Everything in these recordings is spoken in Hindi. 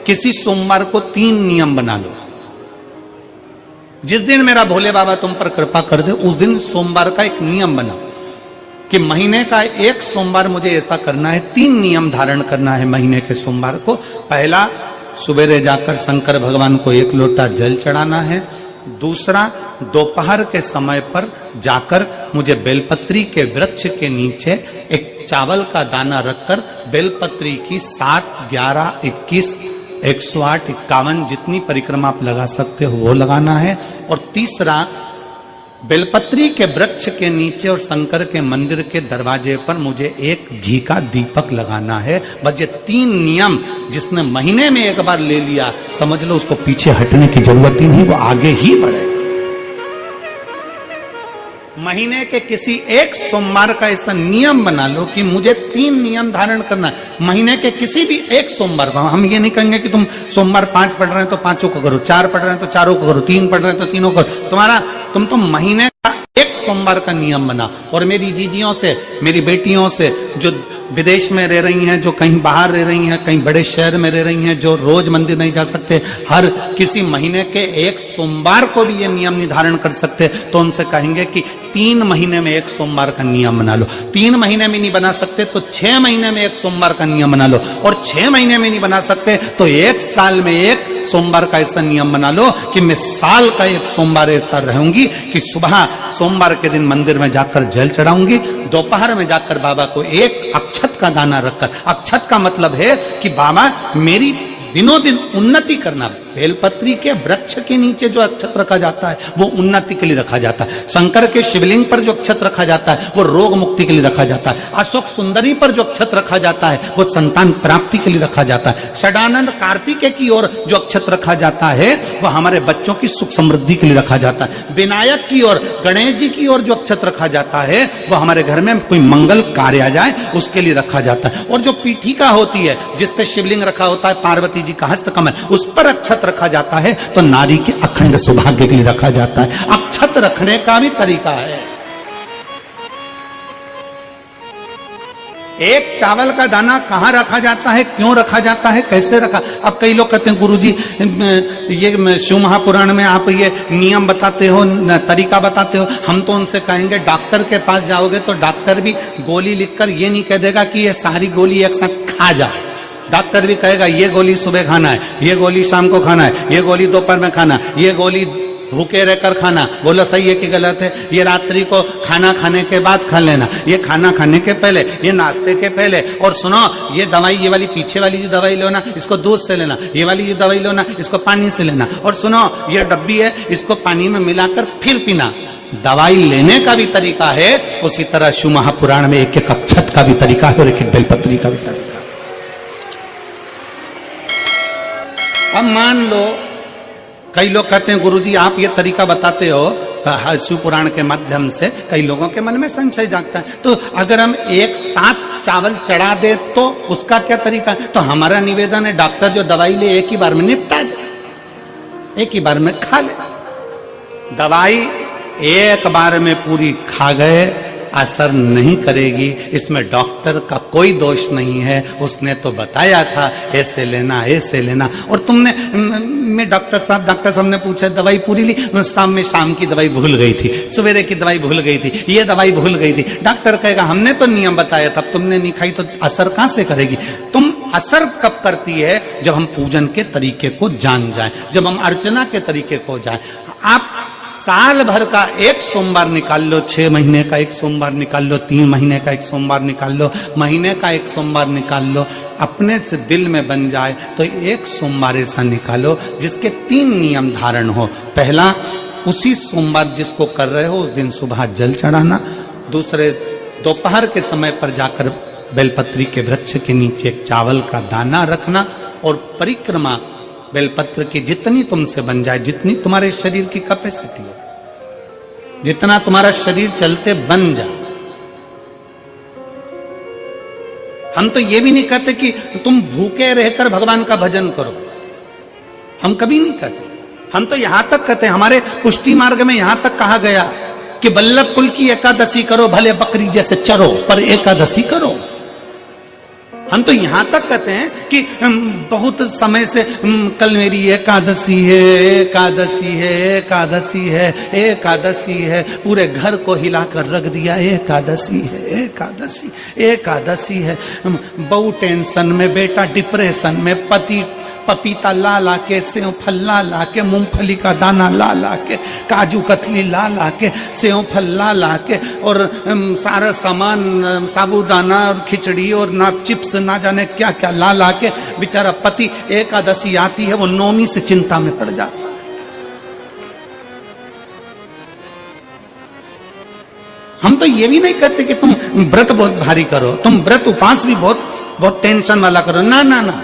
किसी सोमवार को 3 नियम बना लो। जिस दिन मेरा भोले बाबा तुम पर कृपा कर दे उस दिन सोमवार का एक नियम बनाओ कि महीने का एक सोमवार मुझे ऐसा करना है, 3 नियम धारण करना है महीने के सोमवार को। पहला, सुबेरे जाकर शंकर भगवान को 1 लोटा जल चढ़ाना है। दूसरा, दोपहर के समय पर जाकर मुझे बेलपत्री के वृक्ष के नीचे एक चावल का दाना रखकर बेलपत्री की 7, 11, 21, 108, 51 जितनी परिक्रमा आप लगा सकते हो वो लगाना है। और तीसरा, बेलपत्री के वृक्ष के नीचे और शंकर के मंदिर के दरवाजे पर मुझे एक घी का दीपक लगाना है। बस ये 3 नियम जिसने महीने में एक बार ले लिया, समझ लो उसको पीछे हटने की जरूरत ही नहीं, वो आगे ही बढ़े। महीने के किसी एक सोमवार का ऐसा नियम बना लो कि मुझे 3 नियम धारण करना है महीने के किसी भी एक सोमवार को। हम ये नहीं कहेंगे कि तुम सोमवार 5 पढ़ रहे हैं तो 5 को करो, 4 पढ़ रहे हैं तो 4 को करो, 3 पढ़ रहे हैं तो 3 को करो। तुम तो महीने का एक सोमवार का नियम बना। और मेरी जीजियों से, मेरी बेटियों से जो विदेश में रह रही हैं, जो कहीं बाहर रह रही हैं, कहीं बड़े शहर में रह रही हैं, जो रोज मंदिर नहीं जा सकते, हर किसी महीने के एक सोमवार को भी ये नियम निर्धारण कर सकते, तो उनसे कहेंगे कि 3 महीने में एक सोमवार का नियम बना लो। 3 महीने में नहीं बना सकते तो 6 महीने में एक सोमवार का नियम बना लो। और 6 महीने में नहीं बना सकते तो 1 साल में एक सोमवार का ऐसा नियम बना लो कि मैं साल का एक सोमवार ऐसा रहूंगी कि सुबह सोमवार के दिन मंदिर में जाकर जल चढ़ाऊंगी, दोपहर में जाकर बाबा को एक अक्षत का दाना रखकर, अक्षत का मतलब है कि बाबा मेरी दिनों दिन उन्नति करना। बेलपत्री के वृक्ष के नीचे जो अक्षत रखा जाता है वो उन्नति के लिए रखा जाता है। शंकर के शिवलिंग पर जो अक्षत रखा जाता है वो रोग मुक्ति के लिए रखा जाता है। अशोक सुंदरी पर जो अक्षत रखा जाता है वो संतान प्राप्ति के लिए रखा जाता है। षडानंद कार्तिकेय की ओर जो अक्षत रखा जाता है वो हमारे बच्चों की सुख समृद्धि के लिए रखा जाता है। विनायक की ओर, गणेश जी की ओर जो अक्षत रखा जाता है वो हमारे घर में कोई मंगल कार्य आ जाए उसके लिए रखा जाता है। और जो पीठिका होती है जिसपे शिवलिंग रखा होता है, पार्वती जी का हस्तकमल, उस पर अक्षत रखा जाता है तो नारी के अखंड सौभाग्य के लिए रखा जाता है। अक्षत रखने का भी तरीका है। एक चावल का दाना कहां रखा जाता है, क्यों रखा जाता है, कैसे रखा। अब कई लोग कहते हैं गुरुजी ये शिव महापुराण में आप ये नियम बताते हो, तरीका बताते हो। हम तो उनसे कहेंगे डॉक्टर के पास जाओगे तो डॉक्टर भी गोली लिखकर ये नहीं कह देगा कि ये सारी गोली एक साथ खा जा। डॉक्टर भी कहेगा ये गोली सुबह खाना है, ये गोली शाम को खाना है, ये गोली दोपहर में खाना, ये गोली भूखे रहकर खाना। बोलो सही है कि गलत है। ये रात्रि को खाना खाने के बाद खा लेना, ये खाना खाने के पहले, ये नाश्ते के पहले। और सुनो ये दवाई, ये वाली पीछे वाली जो दवाई लो ना इसको दूध से लेना, ये वाली जो दवाई लो ना इसको पानी से लेना। और सुनो ये डब्बी है इसको पानी में मिलाकर फिर पीना। दवाई लेने का भी तरीका है, उसी तरह शिव महापुराण में एक एक अक्षत का भी तरीका है और एक एक बेलपत्री का भी तरीका। अब मान लो कई लोग कहते हैं गुरुजी आप ये तरीका बताते हो शिव पुराण के माध्यम से, कई लोगों के मन में संशय जागता है, तो अगर हम एक साथ चावल चढ़ा दे तो उसका क्या तरीका है। तो हमारा निवेदन है डॉक्टर जो दवाई ले एक ही बार में निपटा जाए, एक ही बार में खा ले। दवाई एक बार में पूरी खा गए असर नहीं करेगी, इसमें डॉक्टर का कोई दोष नहीं है। उसने तो बताया था ऐसे लेना ऐसे लेना, और तुमने मैं डॉक्टर साहब ने पूछा दवाई पूरी ली, शाम की दवाई भूल गई थी, सवेरे की दवाई भूल गई थी, ये दवाई भूल गई थी। डॉक्टर कहेगा हमने तो नियम बताया था, तुमने नहीं खाई तो असर कहां से करेगी। तुम असर कब करती है जब हम पूजन के तरीके को जान जाए, जब हम अर्चना के तरीके को जाए। आप साल भर का एक सोमवार निकाल लो, 6 महीने का एक सोमवार निकाल लो, 3 महीने का एक सोमवार निकाल लो, महीने का एक सोमवार निकाल लो, अपने से दिल में बन जाए तो एक सोमवार ऐसा निकालो जिसके 3 नियम धारण हो। पहला, उसी सोमवार जिसको कर रहे हो उस दिन सुबह जल चढ़ाना। दूसरे, दोपहर के समय पर जाकर बेलपत्री के वृक्ष के नीचे एक चावल का दाना रखना। और परिक्रमा बेलपत्र की जितनी तुमसे बन जाए, जितनी तुम्हारे शरीर की कैपेसिटी है, जितना तुम्हारा शरीर चलते बन जाए। हम तो ये भी नहीं कहते कि तुम भूखे रहकर भगवान का भजन करो, हम कभी नहीं कहते। हम तो यहां तक कहते हैं, हमारे पुष्टि मार्ग में यहां तक कहा गया कि वल्लभ कुल की एकादशी करो, भले बकरी जैसे चरो पर एकादशी करो। हम तो यहां तक कहते हैं कि बहुत समय से कल मेरी एकादशी है, एकादशी है, एकादशी है, एकादशी है, पूरे घर को हिलाकर रख दिया, एकादशी है, एकादशी, एकादशी है। बहू टेंशन में, बेटा डिप्रेशन में, पति पपीता ला ला के, सेव फल ला ला के, मूंगफली का दाना ला ला के, काजू कतली ला ला के, सेव फल ला ला के, और सारा सामान, साबूदाना और खिचड़ी और ना चिप्स ना जाने क्या क्या ला ला के, बेचारा पति एकादशी आती है वो नौमी से चिंता में पड़ जाता है। हम तो ये भी नहीं कहते कि तुम व्रत बहुत भारी करो, तुम व्रत उपास भी बहुत बहुत टेंशन वाला करो, ना ना ना।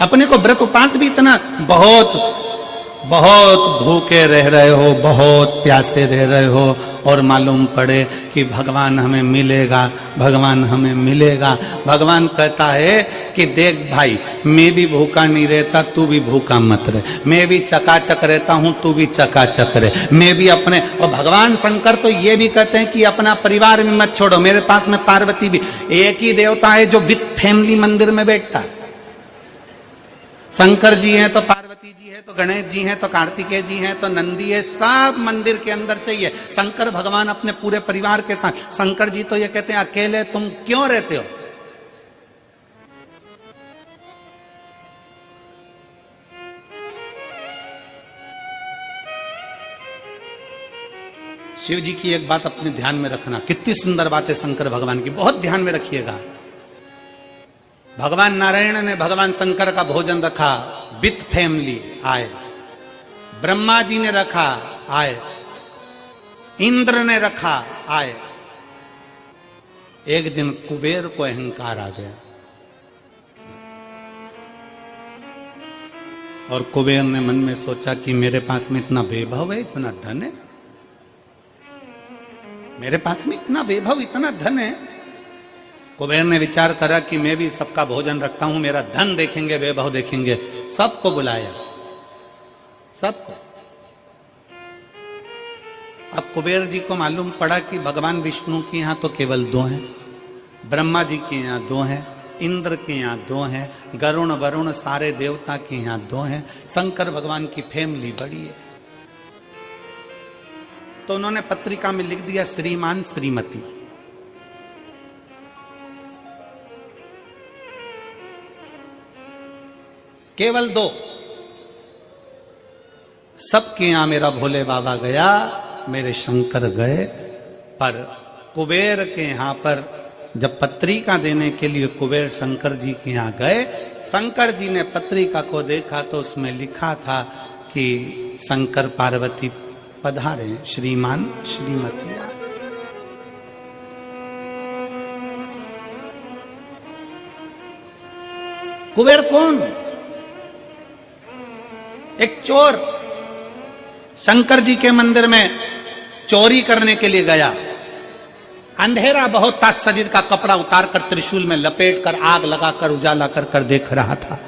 अपने को व्रत उपास भी इतना बहुत बहुत भूखे रह रहे हो, बहुत प्यासे रह रहे हो, और मालूम पड़े कि भगवान हमें मिलेगा, भगवान हमें मिलेगा। भगवान कहता है कि देख भाई, मैं भी भूखा नहीं रहता, तू भी भूखा मत रहे, मैं भी चकाचक रहता हूं, तू भी चकाचक रहे, मैं भी अपने। और भगवान शंकर तो ये भी कहते हैं कि अपना परिवार भी मत छोड़ो, मेरे पास में पार्वती भी, एक ही देवता है जो विद फैमिली मंदिर में बैठता है। शंकर जी हैं तो पार्वती जी है, तो गणेश जी हैं, तो कार्तिकेय जी हैं, तो नंदी है, सब मंदिर के अंदर चाहिए। शंकर भगवान अपने पूरे परिवार के साथ। शंकर जी तो ये कहते हैं अकेले तुम क्यों रहते हो? शिव जी की एक बात अपने ध्यान में रखना, कितनी सुंदर बात है शंकर भगवान की, बहुत ध्यान में रखिएगा। भगवान नारायण ने भगवान शंकर का भोजन रखा, विथ फैमिली आए, ब्रह्मा जी ने रखा आए, इंद्र ने रखा आए। एक दिन कुबेर को अहंकार आ गया और कुबेर ने मन में सोचा कि मेरे पास में इतना वैभव है, इतना धन है, मेरे पास में इतना वैभव, इतना धन है। कुबेर ने विचार करा कि मैं भी सबका भोजन रखता हूं, मेरा धन देखेंगे, वैभव देखेंगे। सबको बुलाया, सबको। अब कुबेर जी को मालूम पड़ा कि भगवान विष्णु के यहां तो केवल 2 हैं, ब्रह्मा जी के यहां 2 हैं, इंद्र के यहां 2 हैं, गरुण वरुण सारे देवता के यहां 2 हैं, शंकर भगवान की फैमिली बड़ी है। तो उन्होंने पत्रिका में लिख दिया श्रीमान श्रीमती। केवल 2। सबके यहां मेरा भोले बाबा गया, मेरे शंकर गए, पर कुबेर के यहां पर जब पत्रिका देने के लिए कुबेर शंकर जी के यहां गए, शंकर जी ने पत्रिका को देखा तो उसमें लिखा था कि शंकर पार्वती पधारे, श्रीमान श्रीमती। कुबेर कौन? एक चोर शंकर जी के मंदिर में चोरी करने के लिए गया। अंधेरा बहुत था, शरीर का कपड़ा उतारकर त्रिशूल में लपेटकर आग लगाकर उजाला कर कर देख रहा था।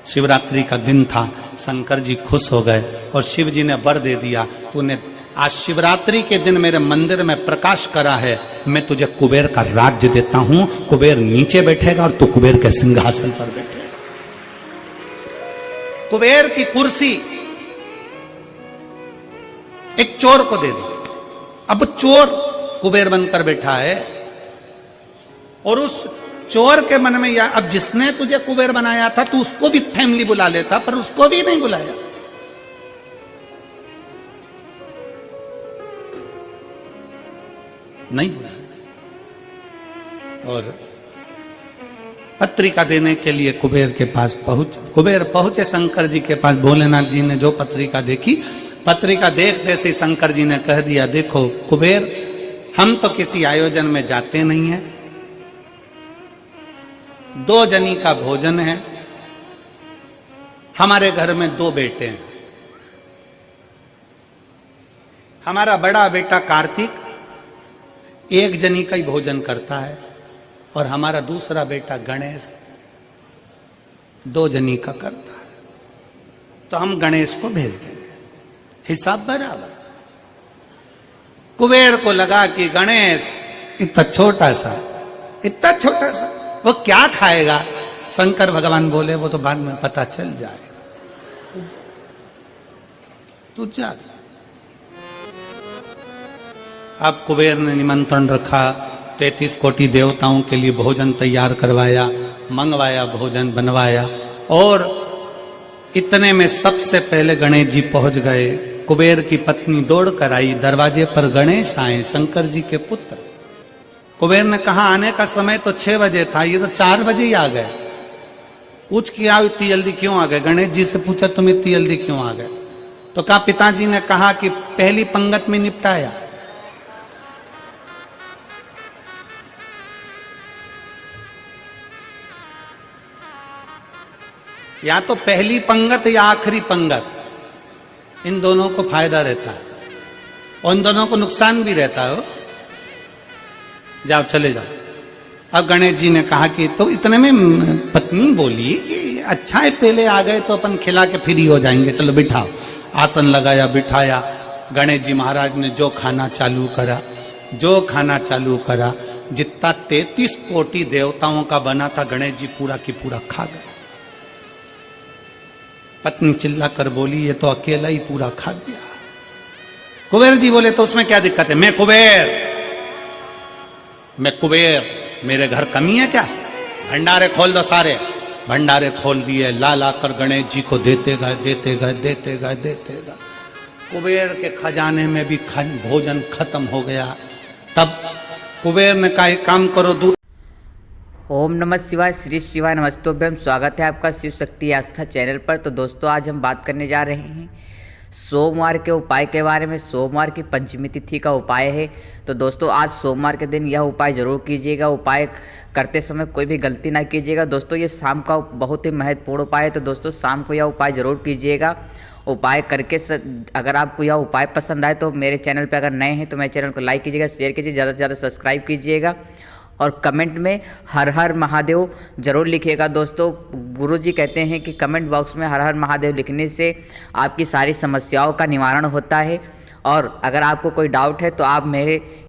शिवरात्रि का दिन था, शंकर जी खुश हो गए और शिव जी ने वर दे दिया, तूने आज शिवरात्रि के दिन मेरे मंदिर में प्रकाश करा है, मैं तुझे कुबेर का राज्य देता हूं। कुबेर नीचे बैठेगा और तू कुबेर के सिंहासन पर बैठेगा। कुबेर की कुर्सी एक चोर को दे दी। अब चोर कुबेर बनकर बैठा है और उस चोर के मन में या अब जिसने तुझे कुबेर बनाया था तू उसको भी फैमिली बुला लेता, पर उसको भी नहीं बुलाया। नहीं बुलाया। और पत्रिका देने के लिए कुबेर के पास कुबेर पहुंचे शंकर जी के पास। भोलेनाथ जी ने जो पत्रिका देखी, पत्रिका देखते से शंकर जी ने कह दिया, देखो कुबेर, हम तो किसी आयोजन में जाते नहीं हैं, 2 जनी का भोजन है, हमारे घर में 2 बेटे हैं। हमारा बड़ा बेटा कार्तिक 1 जनी का ही भोजन करता है और हमारा दूसरा बेटा गणेश 2 जनी का करता है, तो हम गणेश को भेज देंगे, हिसाब बराबर। कुबेर को लगा कि गणेश इतना छोटा सा वो क्या खाएगा। शंकर भगवान बोले वो तो बाद में पता चल जाएगा, तू जा। अब कुबेर ने निमंत्रण रखा, 33 कोटि देवताओं के लिए भोजन तैयार करवाया, मंगवाया, भोजन बनवाया। और इतने में सबसे पहले गणेश जी पहुंच गए। कुबेर की पत्नी दौड़ कर आई, दरवाजे पर गणेश आए, शंकर जी के पुत्र। कुबेर ने कहा आने का समय तो 6 बजे था, ये तो 4 बजे ही आ गए। पूछ किया इतनी जल्दी क्यों आ गए। गणेश जी से पूछा तुम इतनी जल्दी क्यों आ गए। तो कहा पिताजी ने कहा कि पहली पंगत में निपटाया। या तो पहली पंगत या आखिरी पंगत, इन दोनों को फायदा रहता है और इन दोनों को नुकसान भी रहता है। जाओ चले जाओ। अब गणेश जी ने कहा कि तो इतने में पत्नी बोली कि अच्छा है पहले आ गए तो अपन खिला के फ्री हो जाएंगे, चलो बिठाओ। आसन लगाया, बिठाया। गणेश जी महाराज ने जो खाना चालू करा, जितना 33 कोटि देवताओं का बना था गणेश जी पूरा की पूरा खा गए। पत्नी चिल्ला कर बोली ये तो अकेला ही पूरा खा गया। कुबेर जी बोले तो उसमें क्या दिक्कत है, मैं कुबेर, मेरे घर कमी है क्या। भंडारे खोल दो सारे। भंडारे खोल दिए, ला कर गणेश जी को देते गए। कुबेर के खजाने में भी भोजन खत्म हो गया। तब कुबेर ने कहा एक काम करो, दूध। ओम नमः शिवाय, श्री शिवाय नमस्तोभ्यम। स्वागत है आपका शिव शक्ति आस्था चैनल पर। तो दोस्तों आज हम बात करने जा रहे हैं सोमवार के उपाय के बारे में। सोमवार की पंचमी तिथि का उपाय है। तो दोस्तों आज सोमवार के दिन यह उपाय जरूर कीजिएगा। उपाय करते समय कोई भी गलती ना कीजिएगा। दोस्तों ये शाम का बहुत ही महत्वपूर्ण उपाय है, तो दोस्तों शाम को यह उपाय जरूर कीजिएगा। उपाय करके अगर आपको यह उपाय पसंद आए तो मेरे चैनल पर अगर नए हैं तो मेरे चैनल को लाइक कीजिएगा, शेयर कीजिए, ज़्यादा से ज़्यादा सब्सक्राइब कीजिएगा और कमेंट में हर हर महादेव जरूर लिखिएगा। दोस्तों गुरुजी कहते हैं कि कमेंट बॉक्स में हर हर महादेव लिखने से आपकी सारी समस्याओं का निवारण होता है। और अगर आपको कोई डाउट है तो आप मेरे